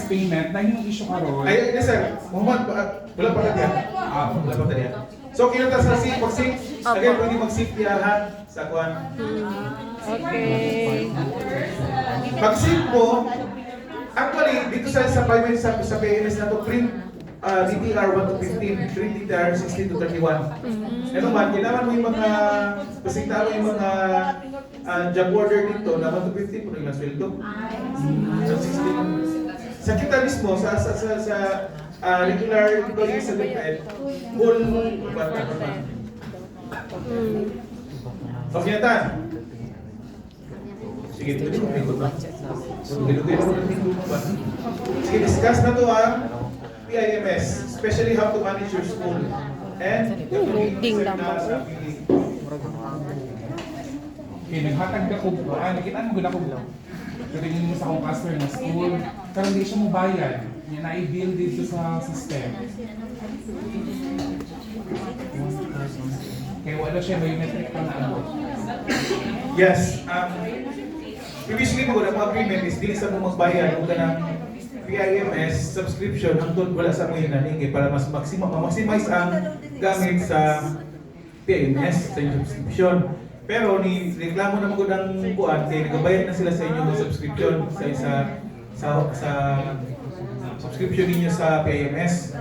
payment na yung issue karon. Ay, yes sir. Muhammad, wala pa talian. Wala pa talian. So, kinunta sa SIP, pag-SIP, again, pwede mag-SIP yahan sa kuwan. Okay. Pag-SIP mo, actually, dito sa payment sa PMS na to, print DTR 1 to 15, print DTR 16 to 31. Ano man, kailangan mo yung mga, pasigta mo yung mga job order dito na 1 to 15 mo na sweldo. So 16. Sa kita mismo, sa regular employee sa DepEd, whole bata pa. Okay na tan? Sige, pwede mo pinto ba? Dilugay mo ng pinto ba? Sige, discuss na to PIMS, especially how to manage your school. And Loading lang ako. Okay, naghatag ka ko, nakita mo gula ko. Katingin mo sa akong customer na school, pero hindi siya mo bayad. Yan na i-bill dito sa system. Kaya wala siya biometric pa na ano. yes, previously mo wala mga agreement is dili sa mo magbayad o kanang PIMS subscription hangtod wala sa mo hinahingi para mas maximize ang gamit sa PIMS sa inyong subscription. Pero ni reklamo na magud ang buwan kay nagabayad na sila sa inyong subscription sa subscription ninyo sa PIMS.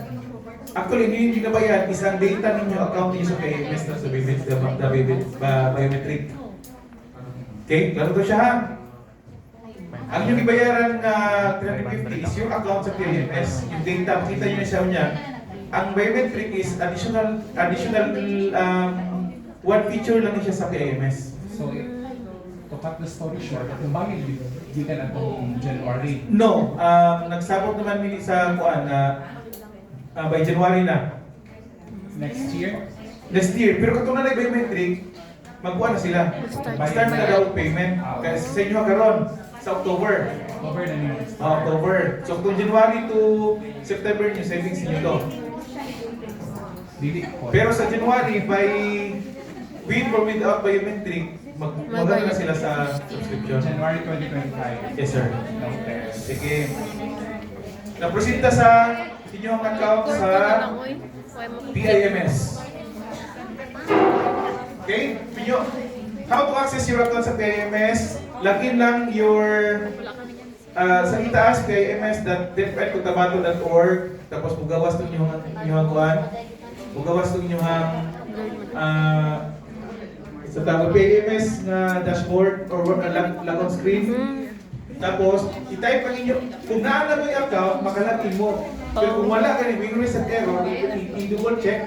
Actually, hindi yung ginabayad, isang data ninyo, account ninyo sa PIMS na sa biometric. Okay, klaro to siya ha? Ang yung ibayaran na 350 is yung account sa PIMS. Yung data, makita nyo na siya niya. Ang biometric is additional one feature lang siya sa PIMS. So, to cut the story short, kung bakit di ka na itong January? No, nagsabot naman nila sa kuan na by January na. Next year? Next year. Pero kung na biometric, magkuha na sila. Start na daw payment. Kasi sa inyo karon sa October. October na niyo. October. So kung January to September yung savings niyo to. Dili ko. Pero sa January, by with or without biometric, magana na sila sa subscription. January 2025. Yes, sir. Okay. Sige. Napresenta sa inyong account sa PIMS. Okay? Pinyo, how to access your account sa PIMS? Login lang your sa itaas pims.depedcotabato.org tapos mugawas itong inyong kuhan. Mugawas itong inyong sa tawag PIMS na dashboard or logon screen. Tapos, i-type ang inyo. Kung naala mo yung account, makalagin mo. Pero kung wala ka rin, may risk at error, i-double check.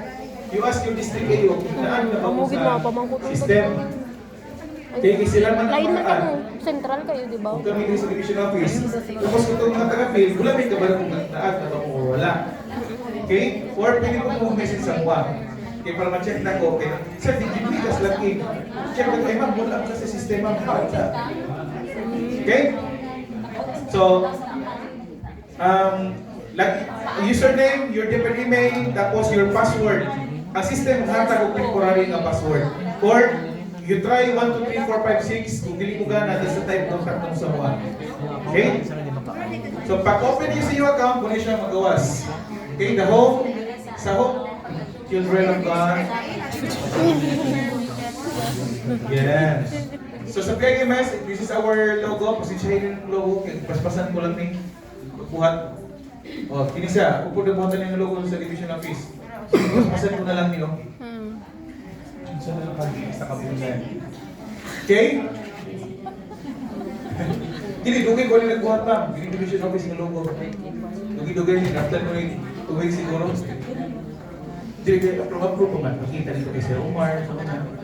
You ask your district AO kung naan na ba mo sa system. Kaya sila man ang Lain na makaan. kamo, central kayo, di ba? Kung kami din sa division office. Tapos kung itong mga taga-field, wala may kabala kung naan na ba mo o wala. Okay? Or pwede mo message sa MWA. Okay, para ma-check na ko, okay. Sir, did you need us login? Check na ko, ma'am, wala ka sa sistema mo. Okay? So, username, your different email, tapos your password. Ang system hatag og temporary nga password. Or you try 1, 2, 3, 4, 5, 6 kung dili mo gana sa type ng kartong sa mga. Okay? So pag open niyo sa iyong account, kung siya magawas. Okay, the home, sa home, children of God. Yes. So sa PIMS, this is our logo, pasensyahin yung logo, paspasan ko lang ni buhat. Oh, kini siya, upo na buhatan yung logo sa division office. Paspasan ko na lang niyo. Isa na lang kami sa kabulan. Okay? Kini dugay ko rin nagbuhat pa. Kini division office ng logo. Dugay ni after mo ni 2 weeks siguro. Dili kay approve ko man. Makita dito kay Sir Omar sa mga.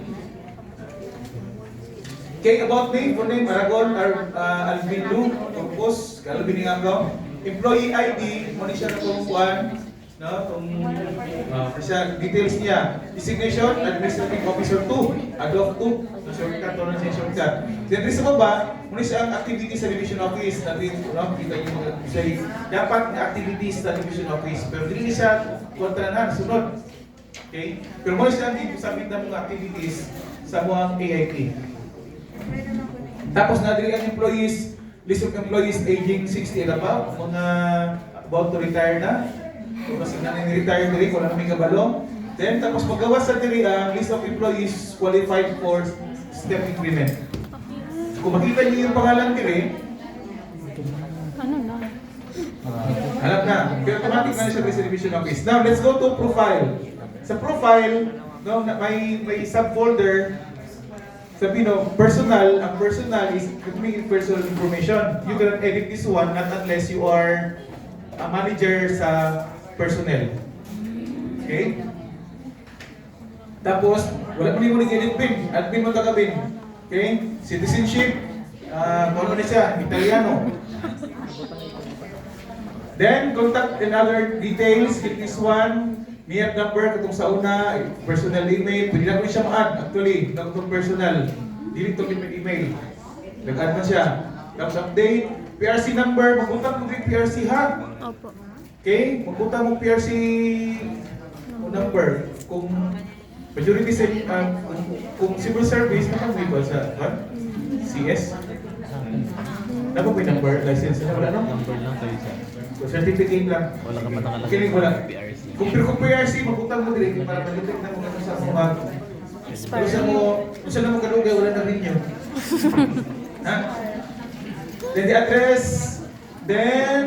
Okay, about me, full name, Aragon, Alvin Lu, Campos, Alvin ng account. Employee ID, mo ni siya na kung kuhan, no? Kung siya, details niya. Designation, Administrative Officer 2, ADOF 2, no, shortcut, no, siya shortcut. Then sa baba, mo ni siya ang activity sa Division Office, natin, no, kita niyo say, dapat na activities sa Division Office, pero hindi siya kontranan, sunod. Okay? Pero mo ni siya ang sabit na mga activities sa mga AIP. Tapos nadiri ang employees list of employees aging 60 and above, mga about to retire na. Kung kasi na retire diri, kung ano may kabalo. Then, tapos paggawas sa diri, ang list of employees qualified for step increment. Kung makita niyo yung pangalan diri, Ano na? alam na, pero automatic na siya sa division office. Now, let's go to profile. Sa profile, no, may subfolder. Sabi no, personal, ang personal is complete personal information. You cannot edit this one not unless you are a manager sa personnel. Okay? Tapos, wala mo ni edit bin. Admin mo taga-bin. Okay? Citizenship, ano na siya, Italiano. Then, contact and other details, click this one. Niat number, katong sa una, personal email. Pwede na ko siya ma-add, actually, katong personal. Delete to email. Nag-add na siya. Tapos update, PRC number, magbuntang mo yung PRC ha. Opo. Okay? Magbuntang mo PRC number. Kung majority sa, kung civil service, nakagawin ba sa CS? Dapat may number, license na wala no? Number lang kayo sa. So, certificate lang. Wala ka matakalagay. Kiling wala. PRC. Kung PRC, magutang mo direct para mag-detect na kung ano sa mga kung saan mo kalugay, wala na rin yun. Ha? Then the address, then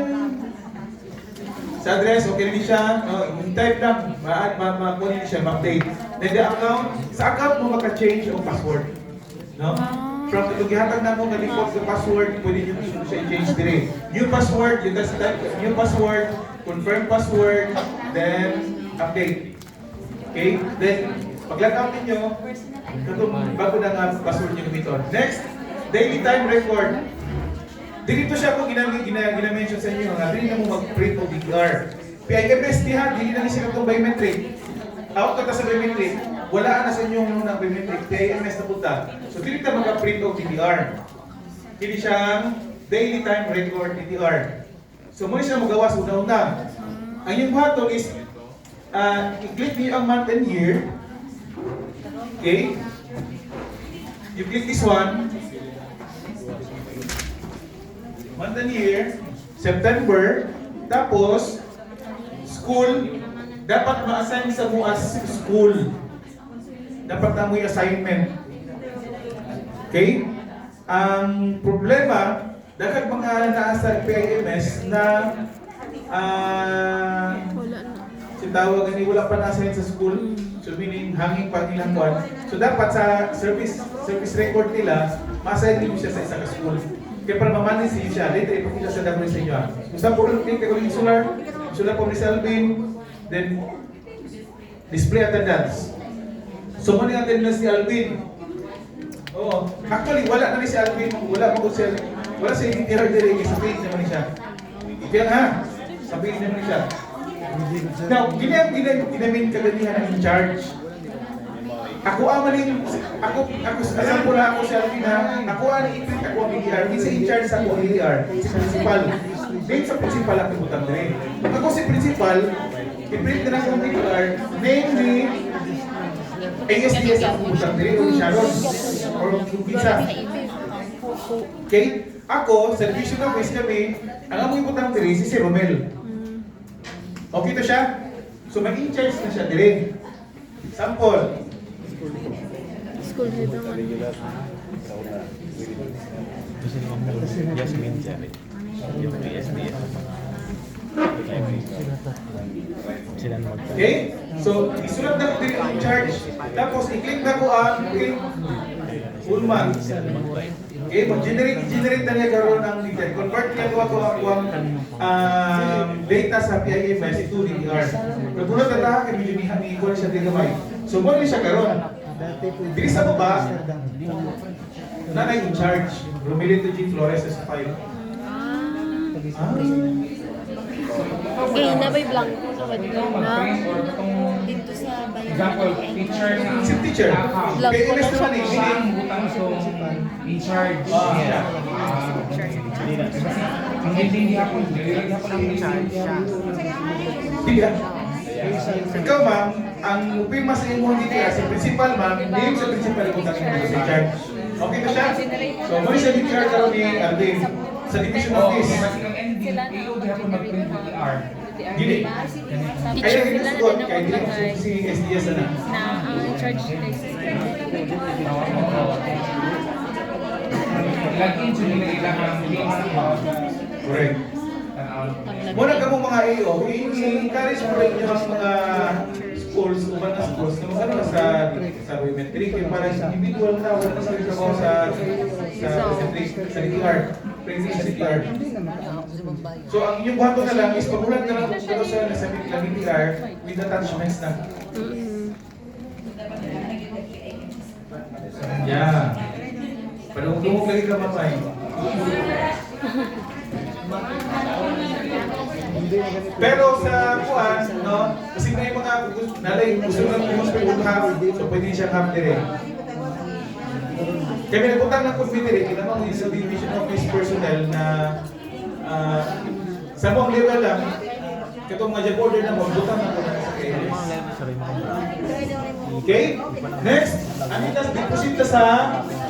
sa address, okay na siya. I-type lang, ma-kunin siya, ma-update. Then the account, sa account mo maka-change ang password. No? From the gihatag na mo ka-default sa password, pwede nyo siya i-change direct. New password, you just type new password, confirm password, then update. Okay? Then, pag-logout ninyo, bago na nga password nyo gamiton. Next, daily time record. Dito siya kung ginamention sa inyo, nga, dili na mo mag-print o DTR. PIMS diha, dili na ni siya itong biometric. Out ka sa biometric, wala na sa inyong ng biometric, PIMS na punta. So, dili ka mag-print o DTR. Dili siyang daily time record DTR. So, muna siya magawa sa una-una. Ang yung button is, i-click niyo ang month and year. Okay? You click this one. Month and year, September, tapos, school, dapat ma-assign sa mo as school. Dapat na mo yung assignment. Okay? Ang problema, dapat mga nasa PIMS na Wala na. tawag ni wala pa na-assign sa school. So meaning hanging pa nilang kuwan. So dapat sa service record nila, ma-assign din siya sa isang school. Kaya para mamanage siya, later ipakita sa damo sa inyo. Kung sa puro click kayo insular po ni Alvin, then display attendance. So mo ni attendance ni Alvin. Oo. Actually wala na ni si Alvin, wala sa DTR dire sa page naman siya. Kaya nga, sabihin naman siya. Now, ginamin kaganihan ang in charge. Ako alam ko na ako sa Alvina, ako ang i-print ako ang BDR, isa in charge sa ako ang BDR, si principal. Name sa principal ang ibutang rin. Ako si principal, i-print na ako ang BDR, name ni ASDS ang ibutang rin, o Sharon, or Pizza. Okay? Ako, sa division of waste kami, ang among ibutang rin, si Romel. Okay to siya? So mag-in-charge na siya direct. Sample. School head naman. Kasi naman mo, Jasmine siya rin. Yung PSDS. Sila na magpapalala. Okay? So, isulat na ko din ang charge. Tapos, i-click na ko ang full month. Okay? Mag-generate na niya karoon ng detail. Convert niya ko ang data sa PIMS to DTR. Nagulat na tayo, kaya medyo ni-equal siya din gamay. So, muna siya karoon. Dili sa baba, nanay in charge. Romilito G. Flores S5. Okay, na ba yung blanco sa kanila? Na? Dito sa bayan. Example, teacher na Si teacher. Lang ko PIMS na naman eh. siya. ang butang so in charge. Yeah. Ang hindi hapon, hindi hapon ang in charge. Diba? Ikaw ma'am, ang upima sa imo dito si principal ma'am, name sa principal kung takin mo sa charge. Okay na siya? So, muli siya DTR karoon ni Alvin. sa division Oo, office. kasi ang ND, AO gihapon mag-print ng ER. Dili. Teacher Kaya sila na ginusugot din kay ako dili naglagay si SDS na. na ang charge nila is Lagi dyan nila ilang links account. Correct. Muna ka mo mga AO, i-encourage mo rin yung mga schools, uban na schools, na mag-ano na sa women training para sa individual na wala na sa trabaho sa DTR, training sa DTR. So ang inyong buhato na lang is pagulat na lang kung sa nasa DTR with attachments na. Yeah. Padungdungog lagi ka mamay. Pero sa kuan, no, kasi may mga nalay gusto lang pumunta half, so pwede siyang half dire. Kami nagpunta ng committee, kinamang yung sa division office personnel na sa mong level lang, katong mga job order na mo, butang na ko na sa KLS. Okay? Next, anitas deposit sa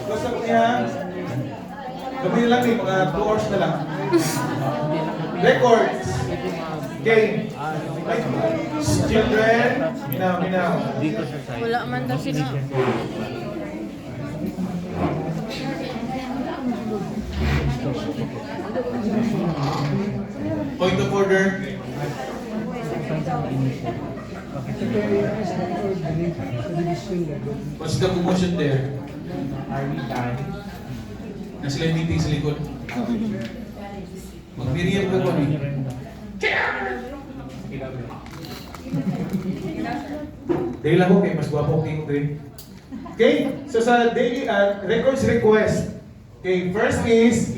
basta ko niya. Gawin lang eh, mga 2 hours na lang. Records. Okay. Children, minaw. wala man daw sila. Point of order. What's the commotion there? Are we done? Na sila yung meeting sa likod. Mag-miriam ka ko ni. Dahil ako kay mas guwapo king Dre. Okay, so sa daily records request. Okay, first is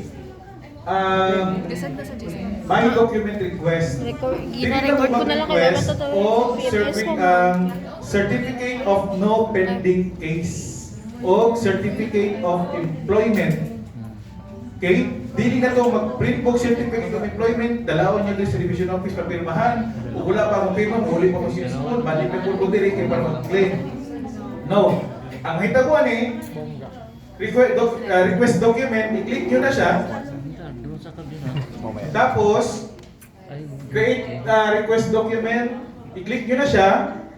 my document request. Gina-record ko na lang kaya Request matatawa o yung certificate of no pending case o certificate of employment. Okay? Dili na to mag-print book certificate of employment, dalawon niyo sa division office papirmahan, o wala pa mong pirma, muli pa mo siya school, balik pa po dire kay para mag-claim. No. Ang hitaguan request document, i-click nyo na siya. Tapos, create request document, i-click nyo na siya.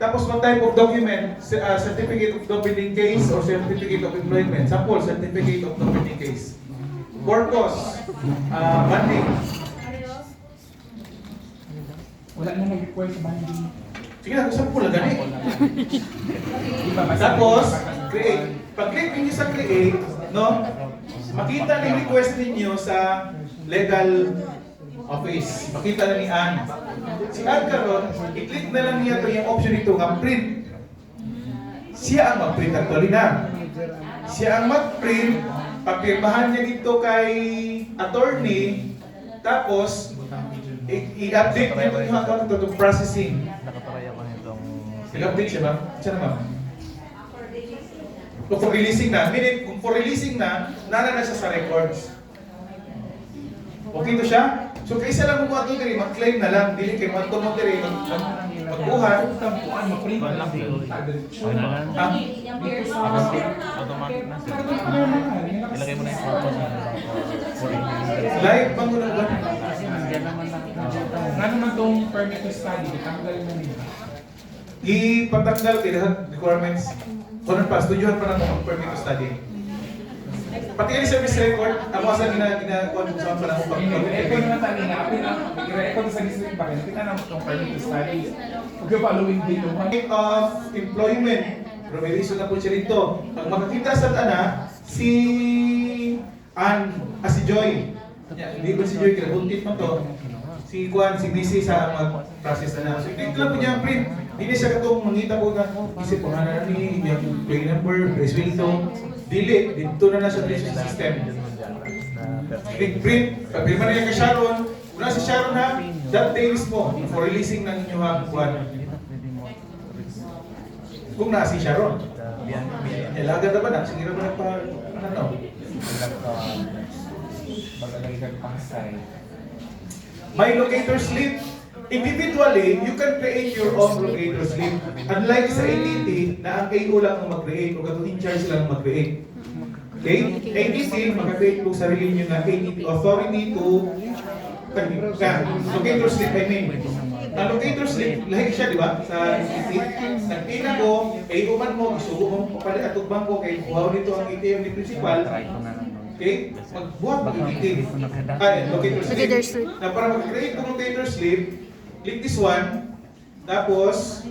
Tapos, what type of document? Certificate of no pending case or certificate of employment. Sample, certificate of no pending case. Purpose, banding. Wala na nag-require sa banding. Sige na, sample lang gani. Iba ba? Tapos, create. Pag-click ninyo sa create, no? Makita na yung request ninyo sa legal office. Makita na ni Ann. Si Ann karon, i-click na lang niya ito yung option ito nga print. Siya ang mag-print actually na. Siya ang mag-print, papirmahan niya dito kay attorney, tapos i-update niya ito yung account ito to processing. Nakatry ako nitong... I-update siya ba? Siya na ma'am. Kung for releasing na, meaning kung for releasing na, nana na siya sa records. Okay to siya? So kaysa lang mo ito diri, mag-claim na lang, dili kay mo ito mo diri, mag-buhat. Tampuan, ma-print na lang. Automatic na sir. Ilagay mo na yung purpose na Live bang mo lang ba? Nga naman itong permit to study, tanggal na nila. Ipatanggal kaya requirements. Kung pa, studyohan pa naman ang permit to study. Pati yung service record, ang mga sa ginagawa mo sa pala mo Eko naman tayo nga, eko sa district pa rin, kita naman itong permit to study. Huwag yung following dito. of employment. Pero may reason na po siya rito. Pag makakita sa tana, si Ann, si Joy. Hindi ba si Joy, kinabuntit mo to. Si Juan, si Missy sa mag-process na. So, ito lang po niya ang print. Hindi siya katong mangita po na, isip po na ni, yung play number, press will ito. Delete, dito na sa tracing system. Click print, pagpirma na yan kay Sharon. Wala si Sharon ha, that day mismo, for releasing ng inyong Juan. Kung na si Sharon. Elaga na ba na? Sige na ba na pa, ano? Magalagay ng pangsay. May locator slip. Individually, you can create your own locator slip. Unlike sa ADT, na ang AO lang ang mag-create o katong in charge lang ang mag-create. Okay? ADT, makakreate po sarili nyo na ADT authority to locator slip, I mean. Ang locator slip, lahi siya, di ba? Sa ADT. Nagtina ko, uman mo, isugo mo papalit at bangko kay kuhaw nito ang ATM ni principal. Okay? Magbuhat mo ADT. Locator Locator slip. slip. Na para mag-create ng locator slip, click this one, tapos,